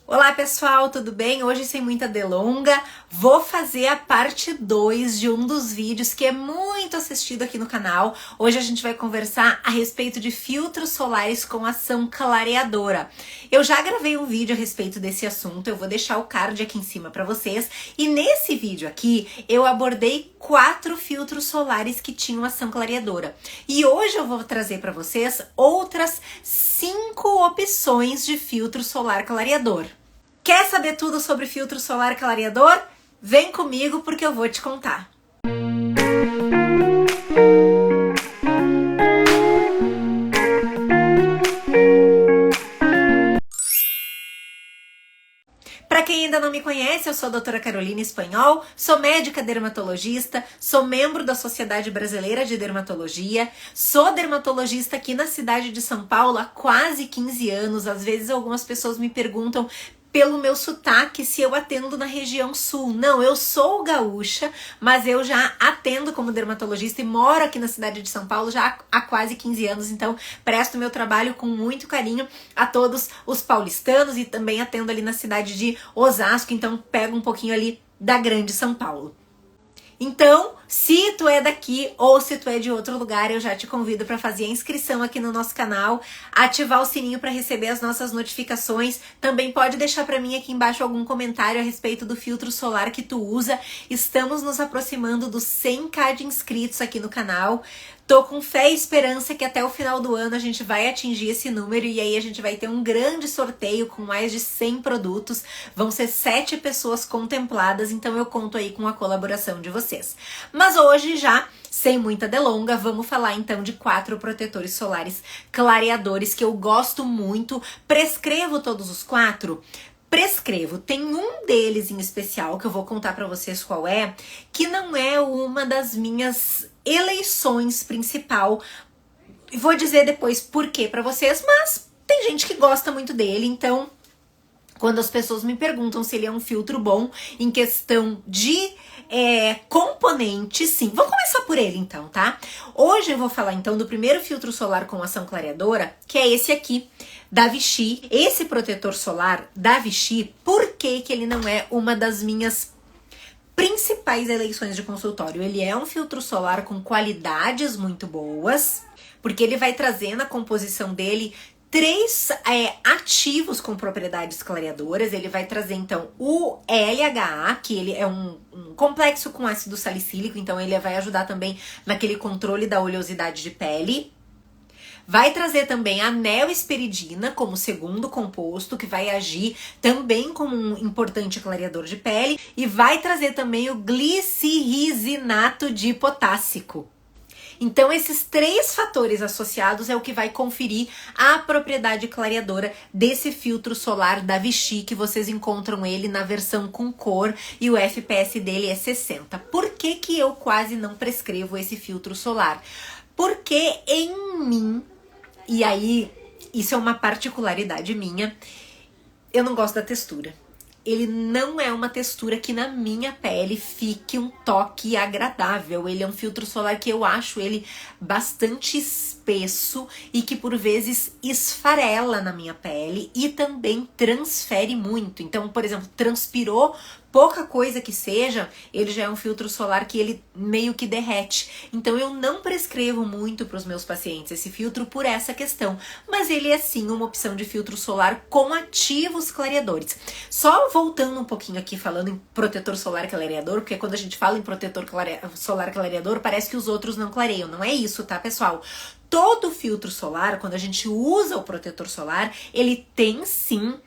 Olá pessoal, tudo bem? Hoje, sem muita delonga, vou fazer a parte 2 de um dos vídeos que é muito assistido aqui no canal. Hoje a gente vai conversar a respeito de filtros solares com ação clareadora. Eu já gravei um vídeo a respeito desse assunto, eu vou deixar o card aqui em cima para vocês. E nesse vídeo aqui, eu abordei 4 filtros solares que tinham ação clareadora. E hoje eu vou trazer para vocês outras 5 opções de filtro solar clareador. Quer saber tudo sobre filtro solar clareador? Vem comigo porque eu vou te contar. Para quem ainda não me conhece, eu sou a doutora Carolina Espanhol, sou médica dermatologista, sou membro da Sociedade Brasileira de Dermatologia, sou dermatologista aqui na cidade de São Paulo há quase 15 anos. Às vezes algumas pessoas me perguntam pelo meu sotaque se eu atendo na região sul. Não, eu sou gaúcha, mas eu já atendo como dermatologista e moro aqui na cidade de São Paulo já há quase 15 anos, então presto meu trabalho com muito carinho a todos os paulistanos e também atendo ali na cidade de Osasco, então pego um pouquinho ali da grande São Paulo. Então, se tu é daqui ou se tu é de outro lugar, eu já te convido para fazer a inscrição aqui no nosso canal, ativar o sininho para receber as nossas notificações. Também pode deixar para mim aqui embaixo algum comentário a respeito do filtro solar que tu usa. Estamos nos aproximando dos 100k de inscritos aqui no canal. Tô com fé e esperança que até o final do ano a gente vai atingir esse número e aí a gente vai ter um grande sorteio com mais de 100 produtos. Vão ser 7 pessoas contempladas, então eu conto aí com a colaboração de vocês. Mas hoje já, sem muita delonga, vamos falar então de 4 protetores solares clareadores que eu gosto muito. Prescrevo todos os 4? Prescrevo. Tem um deles em especial que eu vou contar pra vocês qual é, que não é uma das minhas eleições principal. Vou dizer depois por quê pra vocês, mas tem gente que gosta muito dele, então quando as pessoas me perguntam se ele é um filtro bom em questão de componentes, sim. Vamos começar por ele então, tá? Hoje eu vou falar então do primeiro filtro solar com ação clareadora, que é esse aqui, da Vichy. Esse protetor solar da Vichy, por que que ele não é uma das minhas principais eleições de consultório? Ele é um filtro solar com qualidades muito boas, porque ele vai trazer na composição dele 3 ativos com propriedades clareadoras. Ele vai trazer então o LHA, que ele é um complexo com ácido salicílico, então ele vai ajudar também naquele controle da oleosidade de pele. Vai trazer também a neoesperidina como segundo composto, que vai agir também como um importante clareador de pele. E vai trazer também o glicirrisinato de potássico. Então, esses 3 fatores associados é o que vai conferir a propriedade clareadora desse filtro solar da Vichy, que vocês encontram ele na versão com cor e o FPS dele é 60. Por que que eu quase não prescrevo esse filtro solar? Porque em mim, e aí isso é uma particularidade minha, eu não gosto da textura. Ele não é uma textura que na minha pele fique um toque agradável. Ele é um filtro solar que eu acho ele bastante espesso e que por vezes esfarela na minha pele e também transfere muito. Então, por exemplo, transpirou pouca coisa que seja, ele já é um filtro solar que ele meio que derrete. Então eu não prescrevo muito para os meus pacientes esse filtro por essa questão. Mas ele é sim uma opção de filtro solar com ativos clareadores. Só voltando um pouquinho aqui falando em protetor solar clareador, porque quando a gente fala em protetor solar clareador, parece que os outros não clareiam. Não é isso, tá, pessoal? Todo filtro solar, quando a gente usa o protetor solar, ele tem sim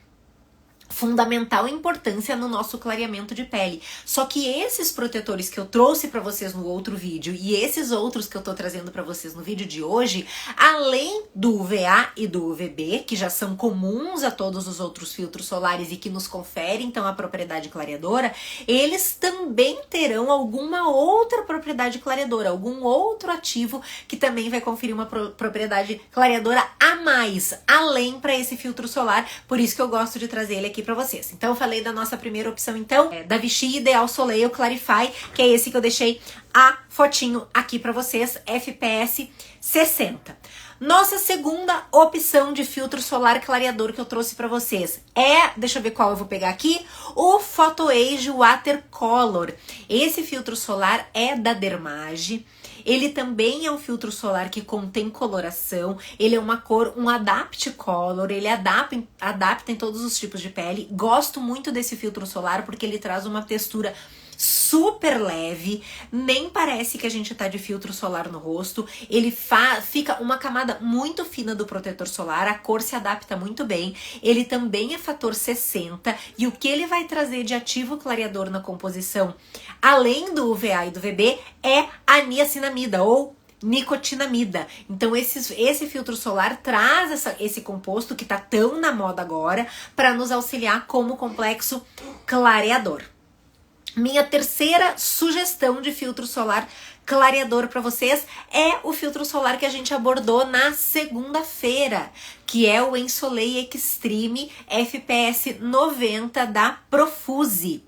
fundamental importância no nosso clareamento de pele. Só que esses protetores que eu trouxe para vocês no outro vídeo e esses outros que eu tô trazendo para vocês no vídeo de hoje, além do UVA e do UVB, que já são comuns a todos os outros filtros solares e que nos conferem então a propriedade clareadora, eles também terão alguma outra propriedade clareadora, algum outro ativo que também vai conferir uma propriedade clareadora a mais, além para esse filtro solar. Por isso que eu gosto de trazer ele aqui para vocês. Então eu falei da nossa primeira opção então, da Vichy Ideal Soleil Clarify, que é esse que eu deixei a fotinho aqui para vocês, FPS 60. Nossa segunda opção de filtro solar clareador que eu trouxe para vocês deixa eu ver qual eu vou pegar aqui, o Photo Age Watercolor. Esse filtro solar é da Dermage. Ele também é um filtro solar que contém coloração, ele é uma cor, um Adapt Color, ele adapta em todos os tipos de pele. Gosto muito desse filtro solar porque ele traz uma textura super leve, nem parece que a gente tá de filtro solar no rosto, ele fica uma camada muito fina do protetor solar, a cor se adapta muito bem, ele também é fator 60 e o que ele vai trazer de ativo clareador na composição, além do UVA e do VB, é a niacinamida ou nicotinamida. Então esse filtro solar traz esse composto que tá tão na moda agora para nos auxiliar como complexo clareador. Minha terceira sugestão de filtro solar clareador para vocês é o filtro solar que a gente abordou na segunda-feira, que é o Ensoleil Extreme FPS 90 da Profuse.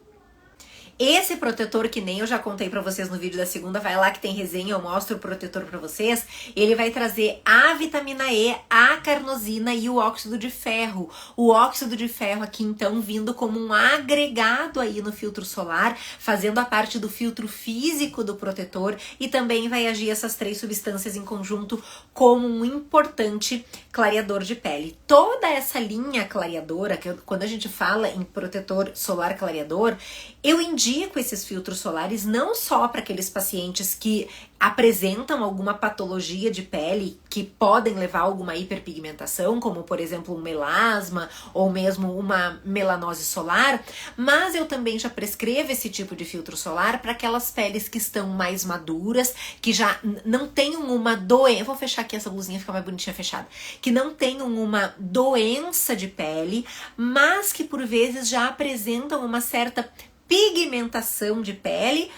Esse protetor, que nem eu já contei pra vocês no vídeo da segunda, vai lá que tem resenha, eu mostro o protetor pra vocês. Ele vai trazer a vitamina E, a carnosina e o óxido de ferro. O óxido de ferro aqui, então, vindo como um agregado aí no filtro solar, fazendo a parte do filtro físico do protetor e também vai agir essas três substâncias em conjunto como um importante clareador de pele. Toda essa linha clareadora, que quando a gente fala em protetor solar clareador, eu indico esses filtros solares não só para aqueles pacientes que apresentam alguma patologia de pele que podem levar a alguma hiperpigmentação, como por exemplo um melasma ou mesmo uma melanose solar, mas eu também já prescrevo esse tipo de filtro solar para aquelas peles que estão mais maduras, que já não tenham uma doença, vou fechar aqui essa blusinha, fica mais bonitinha fechada, que não tenham uma doença de pele, mas que por vezes já apresentam uma certa pigmentação de pele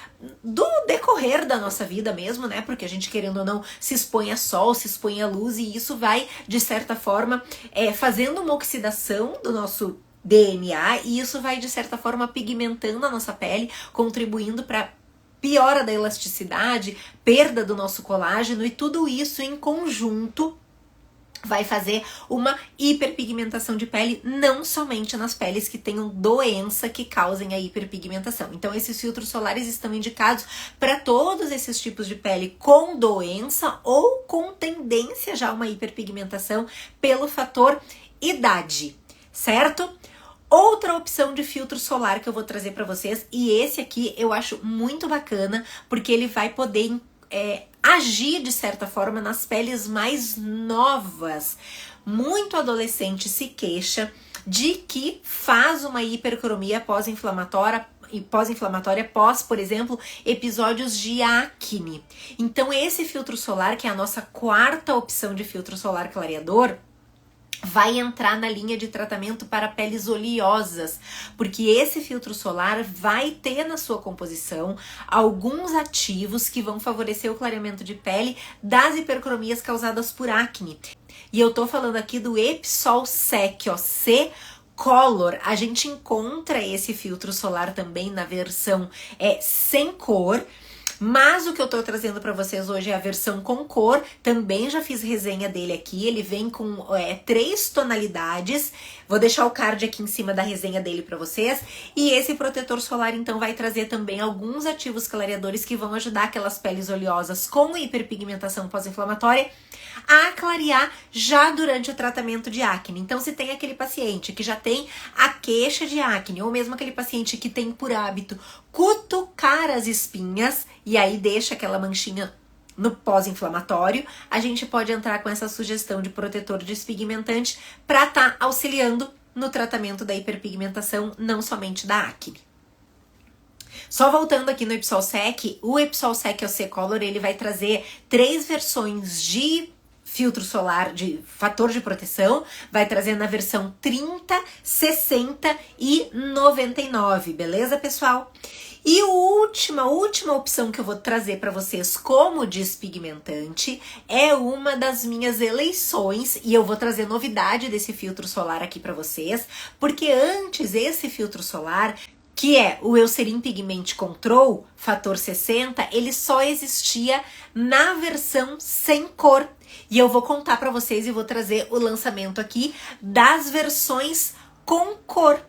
do decorrer da nossa vida mesmo, né? Porque a gente, querendo ou não, se expõe a sol, se expõe a luz e isso vai, de certa forma, fazendo uma oxidação do nosso DNA e isso vai, de certa forma, pigmentando a nossa pele, contribuindo para piora da elasticidade, perda do nosso colágeno e tudo isso em conjunto vai fazer uma hiperpigmentação de pele, não somente nas peles que tenham doença que causem a hiperpigmentação. Então, esses filtros solares estão indicados para todos esses tipos de pele com doença ou com tendência já a uma hiperpigmentação pelo fator idade, certo? Outra opção de filtro solar que eu vou trazer para vocês, e esse aqui eu acho muito bacana, porque ele vai poder agir de certa forma nas peles mais novas. Muito adolescente se queixa de que faz uma hipercromia pós-inflamatória pós, por exemplo, episódios de acne. Então esse filtro solar, que é a nossa quarta opção de filtro solar clareador, vai entrar na linha de tratamento para peles oleosas, porque esse filtro solar vai ter na sua composição alguns ativos que vão favorecer o clareamento de pele das hipercromias causadas por acne. E eu tô falando aqui do Episol Sec, ó, C Color. A gente encontra esse filtro solar também na versão sem cor, mas o que eu tô trazendo pra vocês hoje é a versão com cor. Também já fiz resenha dele aqui. Ele vem com 3 tonalidades. Vou deixar o card aqui em cima da resenha dele pra vocês. E esse protetor solar, então, vai trazer também alguns ativos clareadores que vão ajudar aquelas peles oleosas com hiperpigmentação pós-inflamatória a clarear já durante o tratamento de acne. Então, se tem aquele paciente que já tem a queixa de acne, ou mesmo aquele paciente que tem por hábito cutucar as espinhas, e aí deixa aquela manchinha no pós-inflamatório, a gente pode entrar com essa sugestão de protetor despigmentante para estar auxiliando no tratamento da hiperpigmentação, não somente da acne. Só voltando aqui no Episol Sec, o Episol Sec OC Color, ele vai trazer 3 versões de filtro solar, de fator de proteção, vai trazer na versão 30, 60 e 99, beleza, pessoal? E a última opção que eu vou trazer para vocês como despigmentante é uma das minhas eleições, e eu vou trazer novidade desse filtro solar aqui para vocês, porque antes esse filtro solar, que é o Eucerin Pigment Control Fator 60, ele só existia na versão sem cor. E eu vou contar para vocês e vou trazer o lançamento aqui das versões com cor.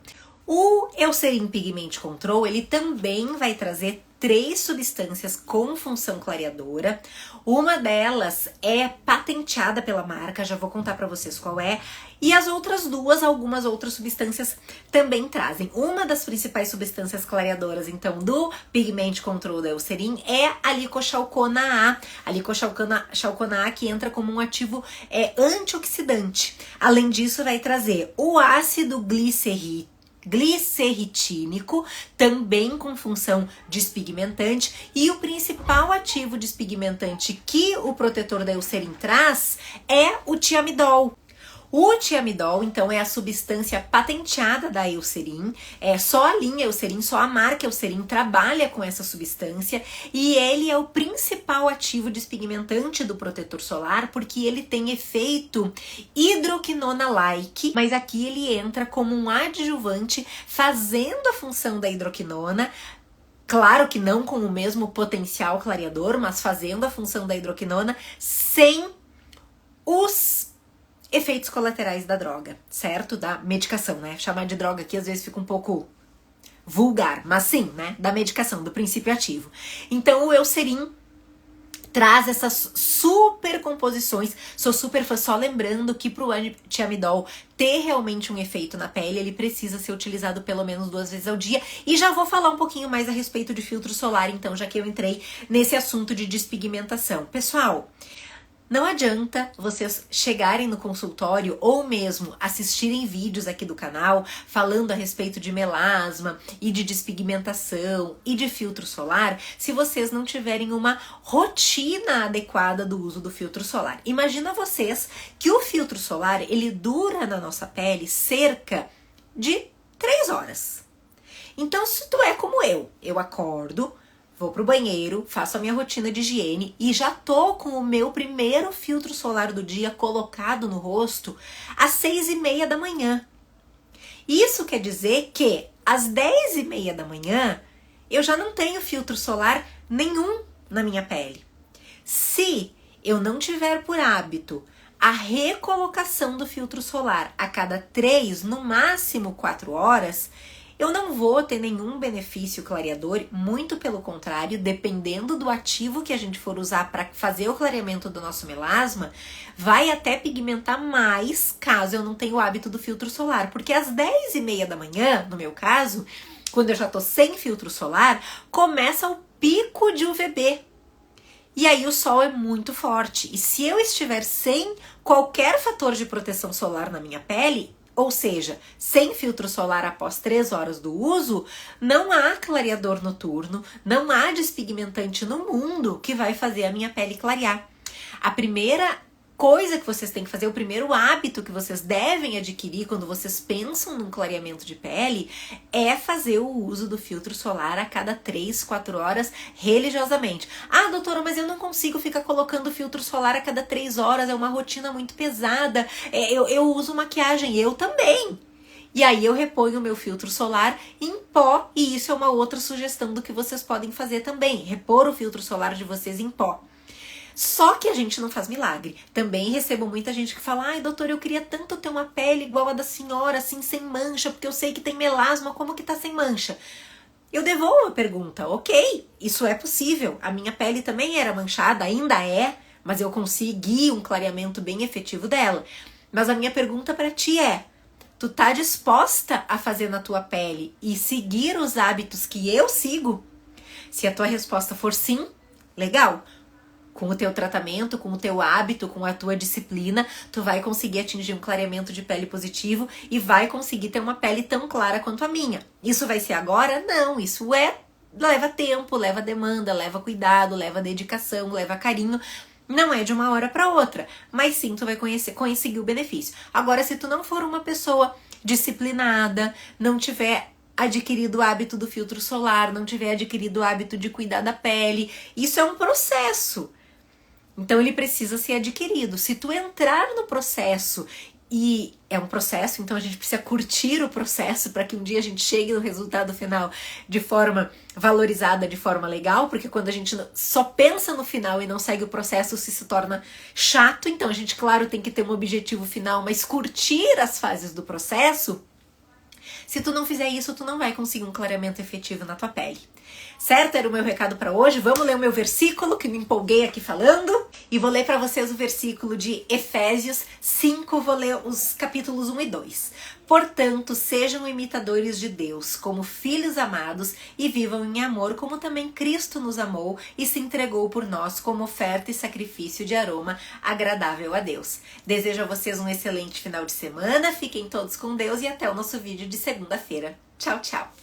O Eucerin Pigment Control, ele também vai trazer 3 substâncias com função clareadora. Uma delas é patenteada pela marca, já vou contar para vocês qual é. E as outras duas, algumas outras substâncias também trazem. Uma das principais substâncias clareadoras, então, do Pigment Control da Eucerin é a licochalcona A. A licochalcona A que entra como um ativo antioxidante. Além disso, vai trazer o ácido glicerritínico, também com função despigmentante, e o principal ativo despigmentante que o protetor da Eucerin traz é o thiamidol. O thiamidol, então, é a substância patenteada da Eucerin, só a linha Eucerin, só a marca Eucerin trabalha com essa substância, e ele é o principal ativo despigmentante do protetor solar, porque ele tem efeito hidroquinona-like, mas aqui ele entra como um adjuvante, fazendo a função da hidroquinona. Claro que não com o mesmo potencial clareador, mas fazendo a função da hidroquinona sem os efeitos colaterais da droga, certo? Da medicação, né? Chamar de droga aqui às vezes fica um pouco vulgar, mas sim, né? Da medicação, do princípio ativo. Então o Eucerin traz essas super composições. Sou super fã, só lembrando que pro thiamidol ter realmente um efeito na pele, ele precisa ser utilizado pelo menos 2 vezes ao dia. E já vou falar um pouquinho mais a respeito de filtro solar, então, já que eu entrei nesse assunto de despigmentação. Pessoal, não adianta vocês chegarem no consultório ou mesmo assistirem vídeos aqui do canal falando a respeito de melasma e de despigmentação e de filtro solar se vocês não tiverem uma rotina adequada do uso do filtro solar. Imagina vocês que o filtro solar, ele dura na nossa pele cerca de 3 horas. Então, se tu é como eu acordo, vou pro banheiro, faço a minha rotina de higiene e já tô com o meu primeiro filtro solar do dia colocado no rosto às 6h30 da manhã. Isso quer dizer que às 10h30 da manhã eu já não tenho filtro solar nenhum na minha pele. Se eu não tiver por hábito a recolocação do filtro solar a cada 3, no máximo 4 horas, eu não vou ter nenhum benefício clareador, muito pelo contrário, dependendo do ativo que a gente for usar para fazer o clareamento do nosso melasma, vai até pigmentar mais caso eu não tenha o hábito do filtro solar. Porque às 10h30 da manhã, no meu caso, quando eu já tô sem filtro solar, começa o pico de UVB. E aí o sol é muito forte. E se eu estiver sem qualquer fator de proteção solar na minha pele, ou seja, sem filtro solar após 3 horas do uso, não há clareador noturno, não há despigmentante no mundo que vai fazer a minha pele clarear. A primeira coisa que vocês têm que fazer, o primeiro hábito que vocês devem adquirir quando vocês pensam num clareamento de pele é fazer o uso do filtro solar a cada 3, 4 horas religiosamente. Ah, doutora, mas eu não consigo ficar colocando filtro solar a cada 3 horas, é uma rotina muito pesada, eu uso maquiagem, eu também. E aí eu reponho o meu filtro solar em pó, e isso é uma outra sugestão do que vocês podem fazer também, repor o filtro solar de vocês em pó. Só que a gente não faz milagre. Também recebo muita gente que fala: ai, doutor, eu queria tanto ter uma pele igual a da senhora, assim, sem mancha, porque eu sei que tem melasma, como que tá sem mancha? Eu devolvo a pergunta: ok, isso é possível. A minha pele também era manchada, ainda é, mas eu consegui um clareamento bem efetivo dela. Mas a minha pergunta pra ti é: tu tá disposta a fazer na tua pele e seguir os hábitos que eu sigo? Se a tua resposta for sim, legal. Com o teu tratamento, com o teu hábito, com a tua disciplina, tu vai conseguir atingir um clareamento de pele positivo e vai conseguir ter uma pele tão clara quanto a minha. Isso vai ser agora? Não, isso leva tempo, leva demanda, leva cuidado, leva dedicação, leva carinho. Não é de uma hora para outra, mas sim tu vai conseguir o benefício. Agora, se tu não for uma pessoa disciplinada, não tiver adquirido o hábito do filtro solar, não tiver adquirido o hábito de cuidar da pele, isso é um processo. Então ele precisa ser adquirido. Se tu entrar no processo E é um processo, então a gente precisa curtir o processo para que um dia a gente chegue no resultado final de forma valorizada, de forma legal, porque quando a gente só pensa no final e não segue o processo, se torna chato. Então a gente, claro, tem que ter um objetivo final, mas curtir as fases do processo. Se tu não fizer isso, tu não vai conseguir um clareamento efetivo na tua pele. Certo? Era o meu recado para hoje. Vamos ler o meu versículo, que me empolguei aqui falando. E vou ler para vocês o versículo de Efésios 5, vou ler os capítulos 1 e 2. Portanto, sejam imitadores de Deus, como filhos amados, e vivam em amor, como também Cristo nos amou e se entregou por nós como oferta e sacrifício de aroma agradável a Deus. Desejo a vocês um excelente final de semana, fiquem todos com Deus e até o nosso vídeo de segunda-feira. Tchau, tchau!